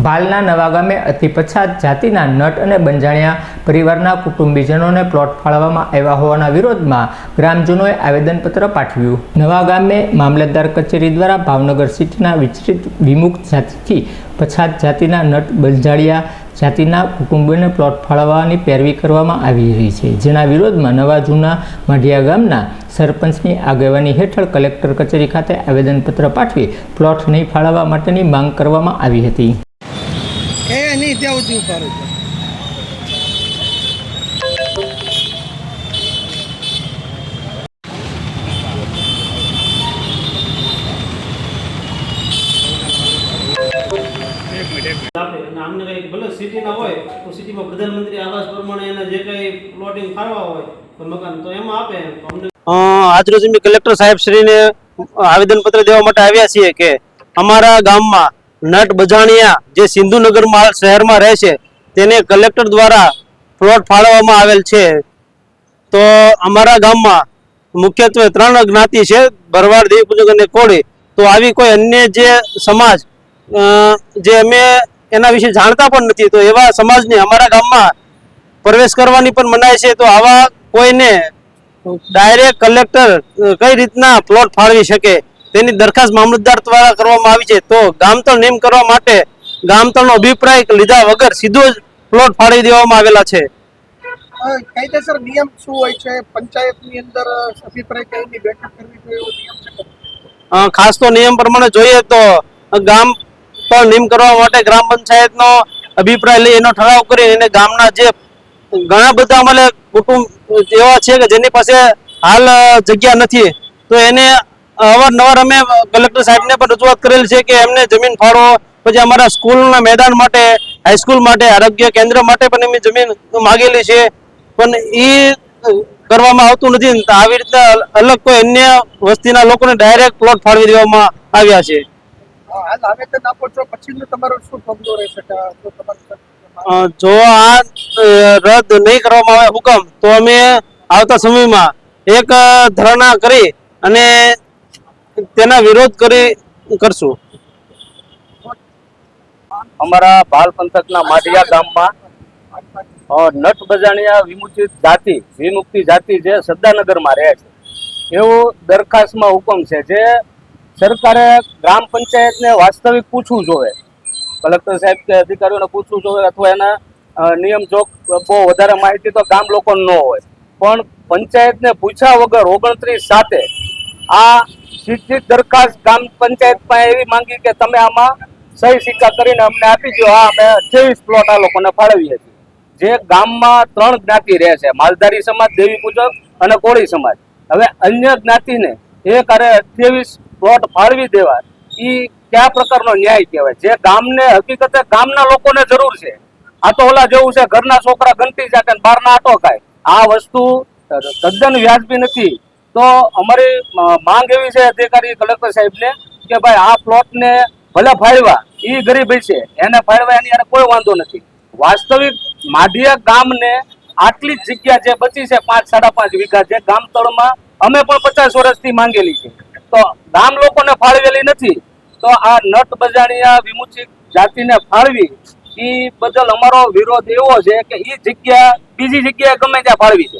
ભાલના નવા ગામે અતિ પછાત જાતિના નટ અને બંજાણિયા પરિવારના કુટુંબીજનોને પ્લોટ ફાળવવામાં આવ્યા હોવાના વિરોધમાં ગ્રામજનોએ આવેદનપત્ર પાઠવ્યું। નવા ગામે મામલતદાર કચેરી દ્વારા ભાવનગર સિટીના વિચરિત વિમુક્ત જાતિથી પછાત જાતિના નટ બંજાણિયા જાતિના કુટુંબોને પ્લોટ ફાળવવાની પેરવી કરવામાં આવી રહી છે, જેના વિરોધમાં નવા જૂના માઢિયા ગામના સરપંચની આગેવાની હેઠળ કલેક્ટર કચેરી ખાતે આવેદનપત્ર પાઠવી પ્લોટ નહીં ફાળવવા માટેની માંગ કરવામાં આવી હતી। આમને કઈ ભલે સિટીના હોય તો સિટીમાં પ્રધાનમંત્રી આવાસ પ્રમાણે એને જે કઈ પ્લોટિંગ ફાળવા હોય તો મકાન તો એમાં આપે। આજરોજ અમે કલેક્ટર સાહેબ શ્રીને આવેદનપત્ર દેવા માટે આવ્યા છીએ કે અમારા ગામમાં નટ બજાણિયા જે સિંધુનગર શહેરમાં રહે છે તેને કલેક્ટર દ્વારા પ્લોટ ફાળવવામાં આવેલ છે। તો અમારા ગામમાં મુખ્યત્વે 3 જ્ઞાતિ છે, ભરવાડ, દેવીપૂજક અને કોળી। તો આવી કોઈ અન્ય જે સમાજ જે અમે એના વિશે જાણતા પણ નથી, તો એવા સમાજને અમારા ગામમાં પ્રવેશ કરવાની પણ મનાય છે। તો આવા કોઈને ડાયરેક્ટ કલેક્ટર કઈ રીતના પ્લોટ ફાળવી શકે તેની દરખાસ્ત મામલતદાર દ્વારા કરવામાં આવી છે। તો ગામતળ નિયમ કરવા માટે ગામતળનો અભિપ્રાય લીધા વગર સીધો જ પ્લોટ ફાળવી દેવામાં આવેલા છે। કાયદેસર નિયમ શું હોય છે? પંચાયતની અંદર અભિપ્રાય કઈની બેઠક કરવી જોઈએ એવો નિયમ છે? ખાસ તો નિયમ પ્રમાણે જોઈએ તો ગામ પર નિયમ કરવા માટે ગ્રામ પંચાયતનો અભિપ્રાય લઈ એનો ઠરાવ કરી અને ગામના જે ઘણા બધા અમારે કુટુંબ એવા છે કે જેની પાસે હાલ જગ્યા નથી, તો એને અવારનવાર અમે કલેક્ટર સાહેબને પણ રજૂઆત કરેલ છે કે એમને જમીન ફાળો, પછી અમારા સ્કૂલના મેદાન માટે, હાઈસ્કૂલ માટે, આરોગ્ય કેન્દ્ર માટે પણ એમની જમીન માગેલી છે, પણ એ કરવામાં આવતું નથી। આવી રીતે અલગ કોઈ અન્ય વસ્તીના લોકોને ડાયરેક્ટ પ્લોટ ફાળવી દેવામાં આવ્યા છે। હાલ આવેદન આપો છો પછીનું તમારું શું પગલું રહેશે? જો આ રદ નહીં કરવામાં આવે હુકમ, તો અમે આવતા સમયમાં એક ધરણા કરી અને તેના વિરોધ કરશું। અમારા ભાલ પંથકના માઢિયા ગામમાં નટ બજાણિયા વિમુક્તિ જાતિ જે સરદારનગરમાં રહે છે એવું દરખાસ્તમાં હુકમ છે, જે સરકારે ગ્રામ પંચાયતને વાસ્તવિક પૂછવું જોઈએ, કલેક્ટર સાહેબ કે અધિકારીઓને પૂછવું જોઈએ, અથવા એના નિયમ જોગ બહુ વધારે માહિતી તો ગામ લોકોને ન હોય, પણ પંચાયતને પૂછ્યા વગર 29/7 આ સીધી દરખાસ્ત ગ્રામ પંચાયતમાં એવી માંગી કે તમે આમાં સહી સિક્કા કરીને અમને આપી દો, અમે 28 પ્લોટ આ લોકોને ફાળવીએ છીએ। જે ગામમાં 3 જ્ઞાતિ રહે છે, માલધારી સમાજ, દેવીપૂજક અને કોળી સમાજ। હવે અન્ય જ્ઞાતિને એક અરે 28 પ્લોટ ફાળવી દેવા એ કયા પ્રકારનો ન્યાય કહેવાય? જે ગામને હકીકતે ગામના લોકોને જરૂર છે, આ તો ઓલા જેવું છે ઘરના છોકરા ગંટી જાકે બહારના આટો ખાય, આ વસ્તુ તદ્દન વ્યાજબી નથી। તો અમારી માંગ એવી છે અધિકારી કલેક્ટર સાહેબને કે ભાઈ આ પ્લોટને ભલે ફાળવા, એ ગરીબ છે એને ફાળવા એની યાર કોઈ વાંધો નથી। વાસ્તવિક માઢિયા ગામને આટલી જ જગ્યા જે બચી છે 5-5.5 વીઘા, જે ગામ તળમાં અમે પણ 50 વર્ષથી માંગેલી છે, તો ગામ લોકોને ફાળવેલી નથી। તો આ નટ બજાણિયા વિમુક્ત જાતિને ફાળવી એ બદલ અમારો વિરોધ એવો છે કે એ જગ્યા બીજી જગ્યાએ ગમે ત્યાં ફાળવી છે।